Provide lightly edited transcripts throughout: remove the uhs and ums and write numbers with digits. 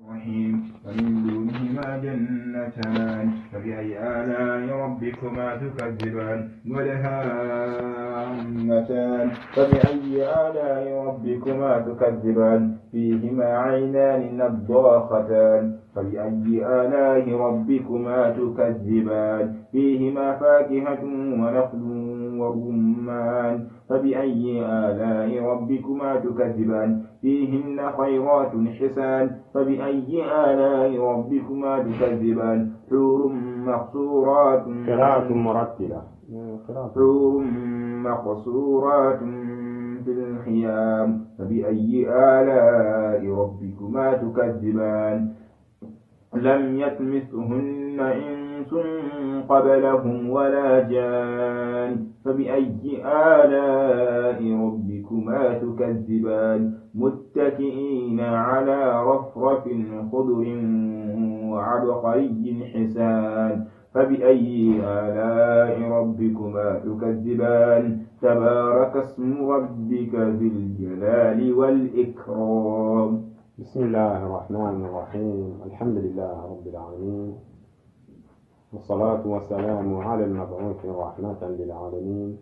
الرحيم ومن دونهما جنتان فبأي آلاء ربكما تكذبان ودهامتان فبأي آلاء ربكما تكذبان فيهما عينان نضاختان فبأي آلاء ربكما تكذبان فيهما فاكهة ونخل ورمان فبأي آلاء ربكما تكذبان فيهن خيرات حسان فبأي آلاء ربكما تكذبان حور مقصورات قراءة مرتلة حور مقصورات في الخيام فبأي آلاء ربكما تكذبان لم يطمثهن إنس قبلهم ولا جان فبأي آلاء ربكما تكذبان متكئين على رفرف خضر وعبقري حسان فبأي آلاء ربكما تكذبان تبارك اسم ربك ذي الجلال والإكرام. بسم الله الرحمن الرحيم. الحمد لله رب العالمين، والصلاة والسلام على المبعوث رحمة للعالمين.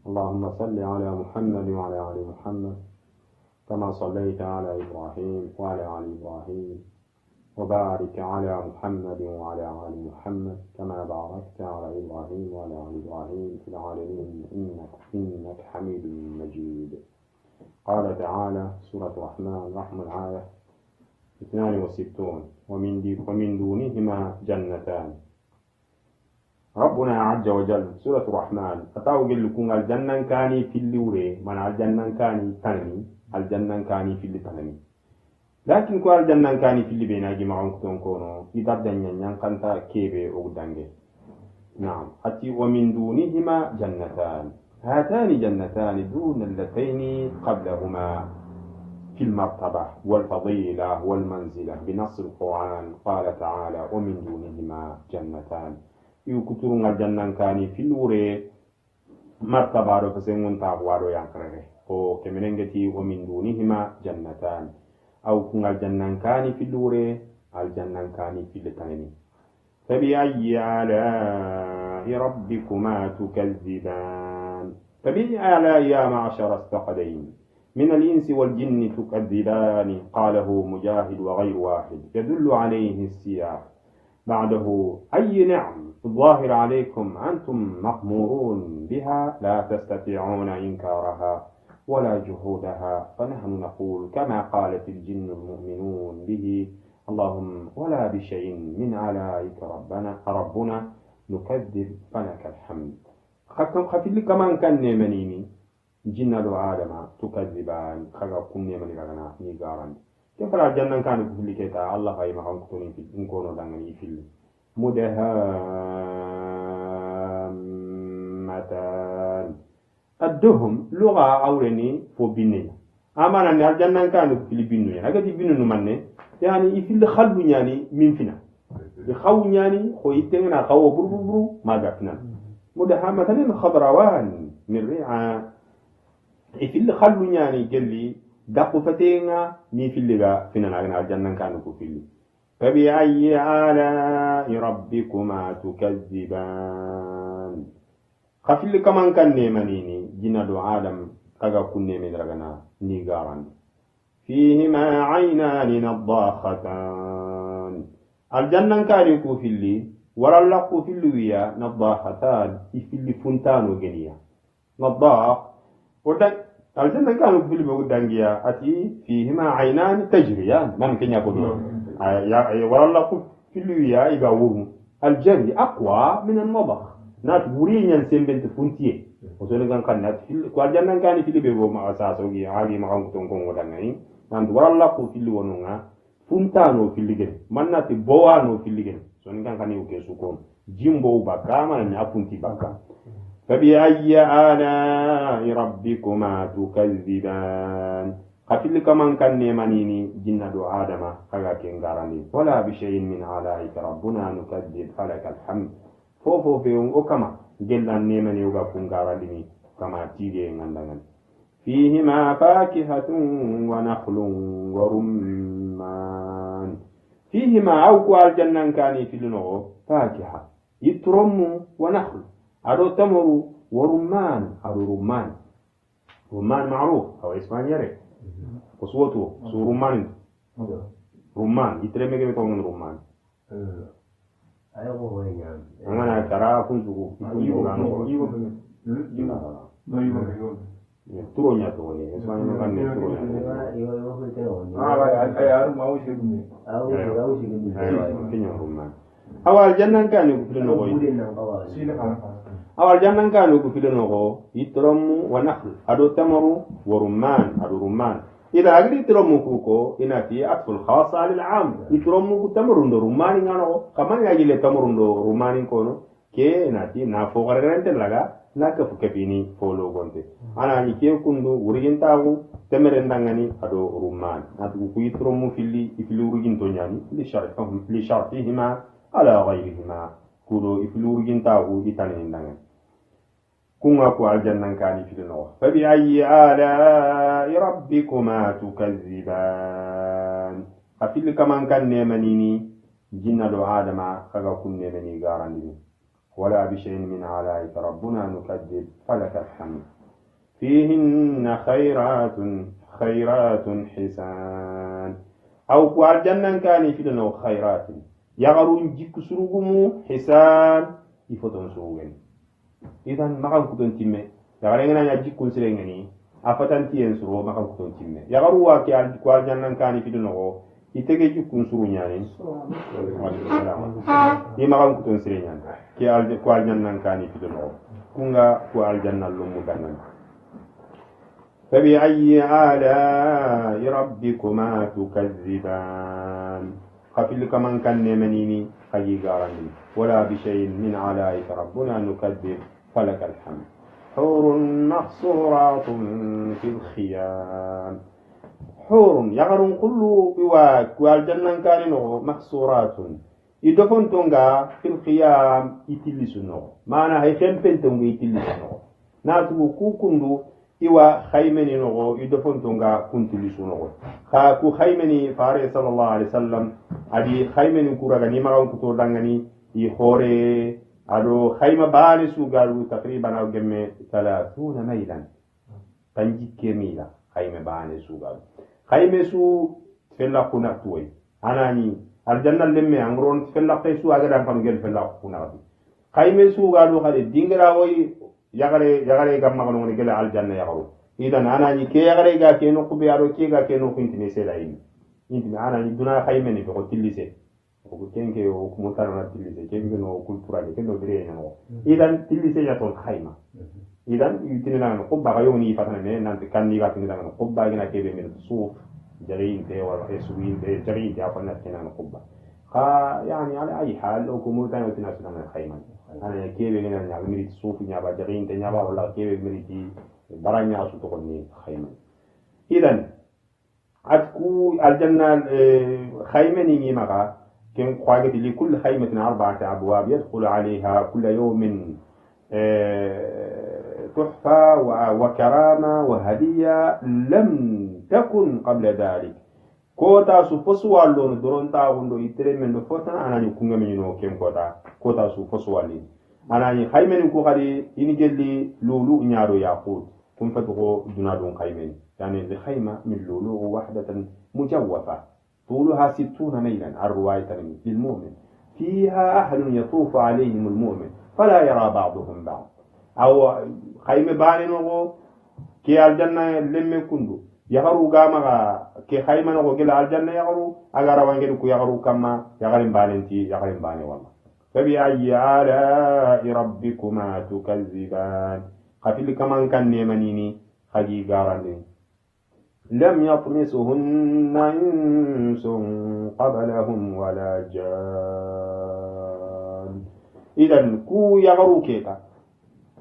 اللهم صل على محمد وعلى آل محمد كما صليت على إبراهيم وعلى آل إبراهيم، وبارك على محمد وعلى آل محمد كما باركت على إبراهيم وعلى آل إبراهيم في العالمين إنك حميد مجيد. قال تعالى سورة الرحمن رحم الآية 62 ومن دونهما جنتان. ربنا عز وجل سورة الرحمن أتاو لكم الجنة كاني في اللوري من الجنة كاني تنمي الجنة كاني في اللي تنمي، لكن كو الجنة كاني في اللي بيناجي معهم كتون كونو إذا دنيا ينقنتا كيبي أو دنجي. نعم أتي ومن دونهما جنتان، هاتان جنتان دون اللتين قبلهما في المرتبة والفضيلة والمنزلة بنص القرآن. قال تعالى ومن دونهما جنتان، يكترون الجنة كان في الوري مرتبة رفسين تابوارو ينكره او كمننجتي ومن دونهما جنتان، أو كن الجنة كان في الوري الجنة كان في اللتين. فبأي آلاء ربكما تكذبان. فبأي آلاء يا معشر الثقلين من الإنس والجن تكذبان. قاله مجاهد وغير واحد يدل عليه السياق. بعده أي نعم الظاهر عليكم أنتم مأمورون بها لا تستطيعون إنكارها ولا جهودها، فنحن نقول كما قالت الجن المؤمنون به اللهم ولا بشيء من آلائك ربنا نكذب فلك الحمد. خفل كمان كان نيمانيني جنة آدم تكذبان خلقكم نيماني لغنا نيغاران كيف لا جنة كانوا في كتا الله هاي ما كنتوني في نكونوا دعني في مدهامتان. الدهم لغة أولني فوبينيا أما أن الجنة كانوا في البنية هكذا بينو منه يعني يفيد خلو يعني من فينا يخو يعني خويتنا خو برو ما دفنا مدهامتان خضروان من ريعة يفيد خلو يعني جلي دقو فتينا من في اللغة فينا نغنى الجنة كانوا في اللي. فبأي آلاء ربكما تكذبان. خفل كمان كان نيمانيني جنة آدم كذا كن نيمين رغنا نيغاران. فيهما عينان نضاختان. الجنة كانوا في اللي ورلقوا في اللوية نضاختان في اللي فنتانو جنيا نضاخ ودك الجنة كانوا في المودانجيا أتي فيهما عينان تجريان من كن يقول ورلقوا في اللوية إذا ورم الجري أقوى من النضخ نات بورين ينسين بنت فنتيه وسنة كان نات في الجنة كان في اللي مع أساسه عالي مع كتونكم ودانعين نات ورلقوا في اللونونا فنتانو في اللي جن من نات بوانو في اللي جن سنة كان يوكسوكم جيمبو بكاما نافنتي بكا. فبأي آلاء ربكما تكذبان. قتل كمان كان نيمانيني جنة آدم خلاكين غاراني ولا بشيء من آلائك ربنا نكذب فلك الحمد. فوفو فيهم أكما جلا نيماني وغاكون غاراني كما تيجي غندغن. فيهما فاكهة ونخل ورمان فيهما أو قال جنان كاني في لنغو فاكهة يترم ونخل أدو تمر ورمان أدو رمان رمان معروف أو إسمان يري قصوته سو رمان رمان يترمي كي يكون رمان أنا ترى كنت turonya to ni esman kan ne turonya ay ma wuce gunne kinyo rumman awal jannan kan ko filno ko awal jannan kan ko filno ko itram wa nakhl adu tamaru wa rumman adu rumman ida agri itram ko ina fi atful khassa lil am itram ko tamaru ndo rumman ngano kaman yagile tamaru ndo rumman ko no ke ina ti na fo garante laga naka fukabini folo gonte ana ni ke kundu urigin tagu temeren dangani ado rumman atu ku yitromu fili ifilu urigin to nyani li shartihima ala ghayrihima kudo ifilu urigin tagu itani dangani kunga ko aljannan kani filino fa bi ayyi ala rabbikuma tukazziban afil kaman kan ne manini jinna do adama kaga kunne mani garandi ولا بشيء من علائك ربنا نكذب فلك الحمد فيهن خيرات حسان أو قال جنة كان في لنا خيرات يغرون جيك سروغمو حسان يفتون سروغن إذن ما كان كتون تيمي يغرين أنا جيك سرينغني أفتن تين سرو ما كان كتون تيمي يغروا قال جنة كان في لنا itege jukun suru nyani ni magam kutun sire nyani ki al ko al jannan kani fidono kunga ko al jannal lumu dangan fabi ayyi ala rabbikuma tukazziban qafil kaman kan nemanini khayi garani wala bi shay'in min alaika rabbuna nukazzib falakal hamd hurun mahsuratun fil khiyam حور يغرون كله والجنة كانوا محصورات يدفن تونغا في القيام يتلسنو معنى هي خمسين تونغا يتلسنو ناتو كوكوندو إوا خيمني نغو يدفن تونغا كنتلسنو خاكو خيمني فاري صلى الله عليه وسلم أدي خيمني كورا نيما كتور دانغني يخوري أدو خيمة باني سوغارو تقريبا أو جمع 30 ميلا تنجيك ميلا خيمة باني سوغارو خيمة سو فلا كنا توي أنا ني الجنة لما أمرون فلا قيسو أجر أم كنجل فلا كنا توي خيمة سو قالوا خالد دينغرا وي يغري كم مغلون نقول الجنة يغرو إذا أنا ني كي يغري كا كينو كبي أرو كي كا كينو كنت نسيلاين إنت أنا ني دونا خيمة ني بقول تلسه بقول كينك وكمتارنا تلسه كينك نو كولتورالي كينو بريء نو إذا تلسه يكون خيمة إذا يتنين عن قبة غيوني فتنة نانت كان نيجا تنين عن قبة جنا كيف من الصوف جرين تي ولا سوين تي جرين تي أفنى تنين عن قبة يعني على أي حال لو كمل تاني وتناس من الخيمة أنا كيف جنا نعمل الصوف نعبا جرين تي نعبا ولا كيف مريتي براني عصو تقولني خيمة إذا أتكو الجنة خيمة نيجي معها كم قاعدة لكل خيمة 4 أبواب يدخل عليها كل يوم تحفة وكرامة وهدية لم تكن قبل ذلك كوتا سوفسوا لون درون تاوندو يتري من فوتا أنا نكون منو كم كوتا سوفسوا لين أنا خيمن كو غادي ينجلي لولو نيارو ياقوت كم فتغو دونادون خيمن يعني الخيمة من لولو وحدة مجوفة طولها 60 ميلا الرواية للمؤمن فيها أهل يطوف عليهم المؤمن فلا يرى بعضهم بعض أو خيمة باني نغو كي الجنة لم كندو يغرو غاما كي خيمة نغو كي الجنة يغرو أغارا وانجل كو يغرو كما يغرم باني والله فبأي آلاء ربكما تكذبان قتل كمان كان نيمانيني خجي غاراني لم يطمسهن إنس قبلهم ولا جان إذن كو يغرو كيتا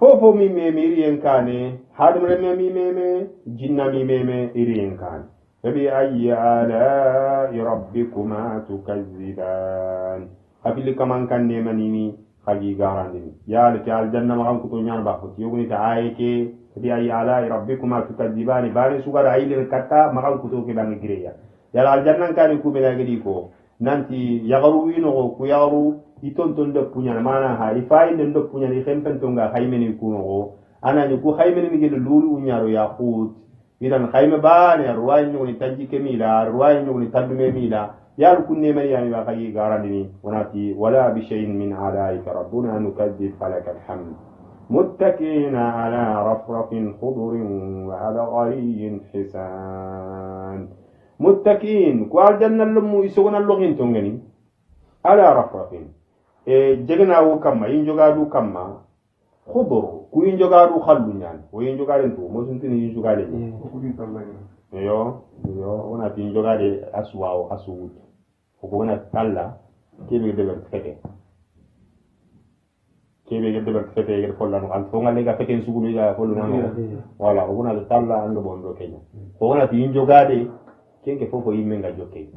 فوفو ميمي إريان كاني حادم رمي ميمي جنة ميمي إريان كان فبأي آلاء ربكما تكذبان قبل كمان كان نيمانيني خجي غاراني يا لك الجنة مغام كتو نيان باخوت يوغني تعايكي فبأي آلاء ربكما تكذبان باني سوغر عيل الكتا مغام كتو كبان غريا يا الجنة كان يكو بلا غريكو nanti yagaru wino ku yagaru iton ton de punya mana ha ifai den de punya ni khempen tonga khaymeni kuno ana ni ku khaymeni ni gel lulu unyaro yaqut idan khayme ba ne ruway ni tanji kemila ruway ni tandume mila yal kunne mari yani ba khayi garandini wanati wala bi shay'in min alaika rabbuna nukazzib falakal hamd متكئين على رفرف خضر وعبقري حسان متكئين كوال جنة لمو يسوغنا اللغين تونغني على رفرف جغناو كما ينجغادو كما خضر كو ينجغادو خلو نيان وينجغادو انتو موسنتين ينجغادو yo wona tin jogade aswaw aswut ko wona talla kebe de fete gel follano an fonga lega fete sugulu ga follano wala ko wona talla ando bondo kenya ko wona tin jogade kenke fofo yimme nga jokke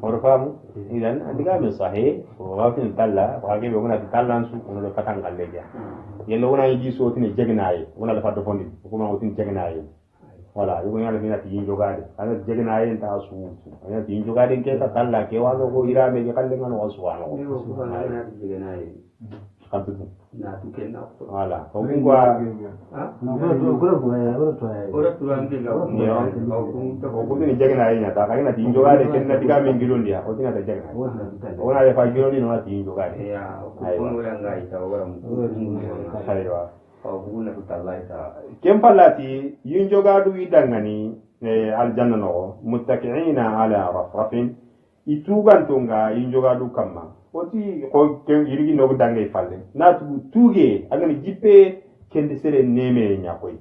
horo famu idan adiga be sahe ko wafin talla ko age be wona talla su ko do fatangal leja yello wona yi so tini jegnaye wona da faddo fondi ko ma wotin jegnaye wala yugo nyala mina ti jogade ana jegna yen ta su ana ti jogade ke ta talla ke walo ko irabe ke kalle ngano waswano ko ana jegna yen kantu na tu kenna wala ko ngwa ha ora tu ande la ko ni jegna yen ta kaina ti jogade kenna tiga min gilondi o tina ta jegna ona le fa gilondi no ti jogade ya ko mo yanga ita ora mu aywa كم فلاتي ينجوغادو يدغني الجنة نو متكئين على رفرف يتوغان تونغا ينجوغادو كما وتي كو يريغي نو دانغي فالي ناتو توغي اغني جيبي كند سيري نيمي نياكوي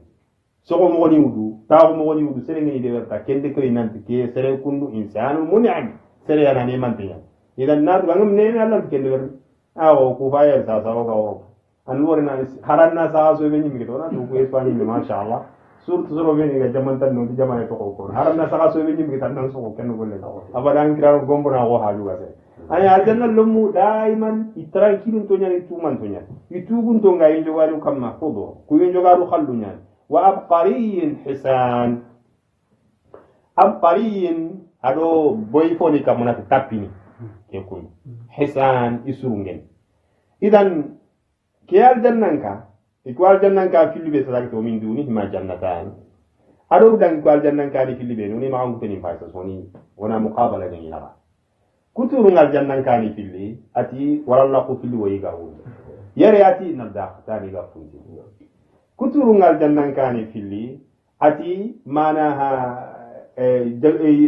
سوكو مغني ودو تاو مغني ودو سيري ني ديرتا كند كوي نانتي كي سيري كوندو انسان منعم سيري انا نيمانتيا اذا ناتو غام نيمي الله كند ور او كو فاير ساساو anwore na haranna sa so be nyimi to na to ko espani mi masha Allah surtout soro be ni ga jamantan no di jamane to ko haranna sa so be nyimi tan nan so ko ken golle abadan kira gombo na ko haju ga se ay aljanna lumu daiman itranquilun to nyani tuman to nyani itugun to ngai jogalu kamma fodo ku yin jogalu khallu nyani wa abqariyin hisan abqariyin ado boy foni kamuna tapini ke kun hisan isurungen idan كيال جننكا إكوال جننكا في اللي بيسالك تومين دوني ما جنتان أروح دان إكوال جننكا دي في اللي بينوني ما هم تنين فايسة سوني ونا مقابلة جنين لغا كتورون الجننكا دي في اللي أتي ولا الله في اللي ويقاون يري أتي نبدأ تاني غفونتي كتورون الجننكا دي في اللي أتي ماناها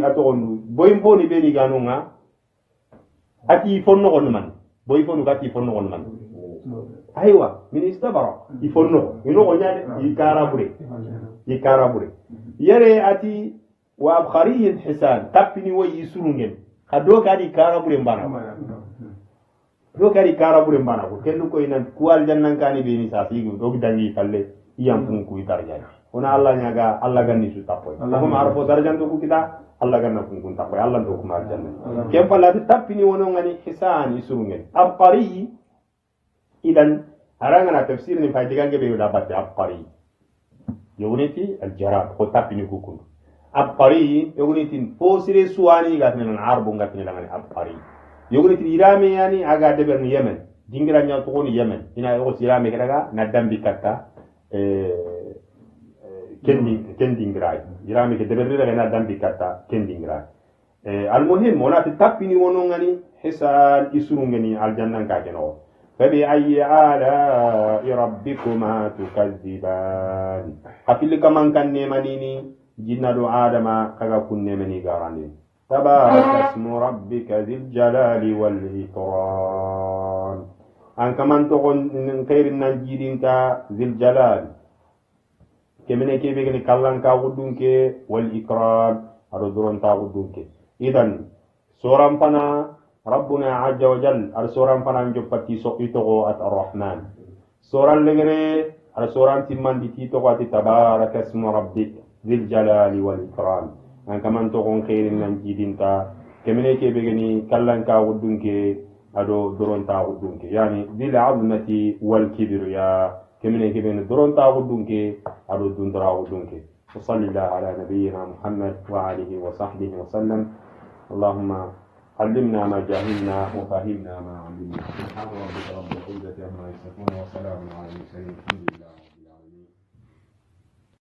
أتون بوين بوني بيني غانونا أتي فنو غنمان بوين فنو غاتي فنو غنمان aywa ministre baro il faut no ino ko nyaade ikara bure yere ati wa abkhariyin hisan tapini way isurungen khado kadi kara bure mbana do kadi kara bure mbana ko kendu ko ina kual jannan kani be ni sa sigu do dangi falle iyam fun ku darja ona allah nyaga allah ganni su tapoy ko ma arfo darjan do ku kita allah ganna fun kun tapoy allah do ku mar janna kem falla tapini wono ngani hisan isurungen abkhari إذن هرعنا تفسير نفايدكان كبير ولا بد عبقري يغنيتي الجراد خطاب نيكوكون عبقري يغنيتي فوسير سواني قاتنا العرب قاتنا لغني عبقري يغنيتي إيرامي يعني أقا دبر يمن دينغرا نيوتقون يمن هنا يغوص إيرامي كده ندم بكتا كن دينغراي إيرامي كدبر لغني ندم بكتا كن دينغراي المهم ولا تتابيني ونونغني حسال إسرونغني الجنة كاكنو فبأي آلاء ربكما تكذبان قفل كمان كان نيمانيني جنة آدم كذا كن نيماني غاراني تبارك اسم ربك ذي الجلال والإكرام أن كمان تقول خير النجيرين ذي الجلال كمن كيف يكني كلام كاغدونك والإكرام أردورن تاغدونك إذن سورة فنا ربنا عز وجل السورة فنان جبتي سوقيتو الرحمن سورة لغري السورة تمان دي تيتو تبارك اسم ربك ذي الجلال والإكرام أن كمان تقون خير من جيدين تا كمني كي بغني كلان كا ودونك أدو درون تا ودونك يعني ذي العظمة والكبرياء كمني كي بغني درون تا ودونك أدو دون ترا ودونك وصلى الله على نبينا محمد وعليه وصحبه وسلم اللهم علمنا ما جهلنا وفهمنا ما علمنا. سبحان ربك رب العزة عما يصفون وسلام على المرسلين.